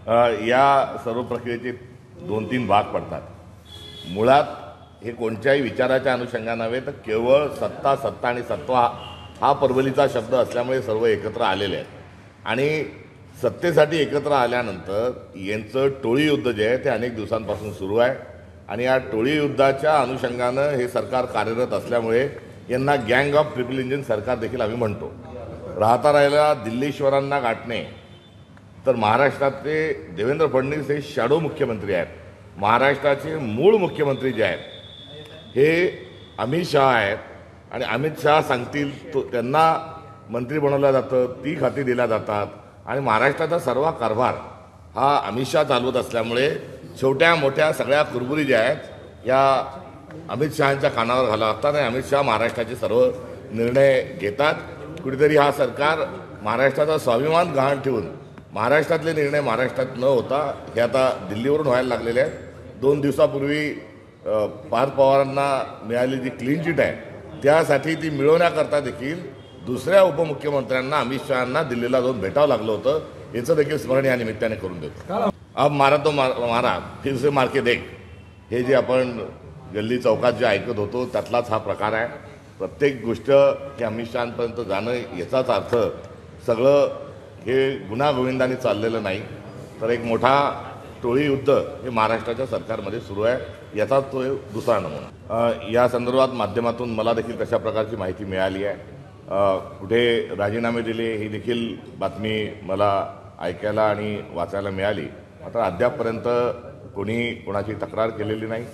या सर्व प्रक्रियेचे 2-3 भाग पडतात। मुळात हे कोणत्याही विचाराच्या अनुषंगाने नव्हे तर केवळ सत्ता आणि सत्ता हा परवलीचा शब्द असल्यामुळे सर्व एकत्र आलेले आहेत आणि सत्तेसाठी एकत्र आल्यानंतर यांचं टोळी युद्ध जे आहे ते अनेक दिवसांपासून सुरू आहे आणि या टोळी युद्धाच्या अनुषंगानं हे सरकार कार्यरत असल्यामुळे यांना गँग ऑफ ट्रिपल इंजिन सरकार देखील आम्ही म्हणतो। राहता राहिला दिल्लीश्वरांना गाठणे, तर महाराष्ट्रातले देवेंद्र फडणवीस हे शॅडो मुख्यमंत्री आहेत। महाराष्ट्राचे मूळ मुख्यमंत्री जे आहेत हे अमित शहा आहेत आणि अमित शहा सांगतील त्यांना मंत्री बनवलं जातं, ती खाती दिल्या जातात आणि महाराष्ट्राचा सर्व कारभार हा अमित शहा चालवत असल्यामुळे छोट्या मोठ्या सगळ्या कुरबुरी ज्या आहेत या अमित शहांच्या कानावर घाला लागतात आणि अमित शहा महाराष्ट्राचे सर्व निर्णय घेतात। कुठेतरी हा सरकार महाराष्ट्राचा स्वाभिमान गहाण ठेवून महाराष्ट्रातले निर्णय महाराष्ट्रात न होता हे आता दिल्लीवरून व्हायला लागलेले आहेत। 2 दिवसापूर्वी पार्थ पवारांना मिळालेली जी क्लीन चिट आहे त्यासाठी ती मिळवण्याकरता देखील दुसऱ्या उपमुख्यमंत्र्यांना अमित शहांना दिल्लीला जाऊन भेटावं लागलं होतं, याचं देखील स्मरण या निमित्ताने करून देतो। अब मारा तो मारा फिर से मार के देख, हे जे आपण गल्ली चौकात जे ऐकत होतो त्यातलाच हा प्रकार आहे। प्रत्येक गोष्ट हे अमित शहांपर्यंत जाणं याचाच अर्थ सगळं हे गुन्हा-गोविंदाने चाललेलं नाही, तर एक मोठा टोळी युद्ध हे महाराष्ट्राच्या सरकारमध्ये सुरू आहे, याचा तो दुसरा नमुना। या संदर्भात माध्यमातून मला देखील तशा प्रकारची माहिती मिळाली आहे। कुठे राजीनामे दिले ही देखील बातमी मला ऐकायला आणि वाचायला मिळाली, मात्र अद्यापपर्यंत कोणी कोणाची तक्रार केलेली नाही।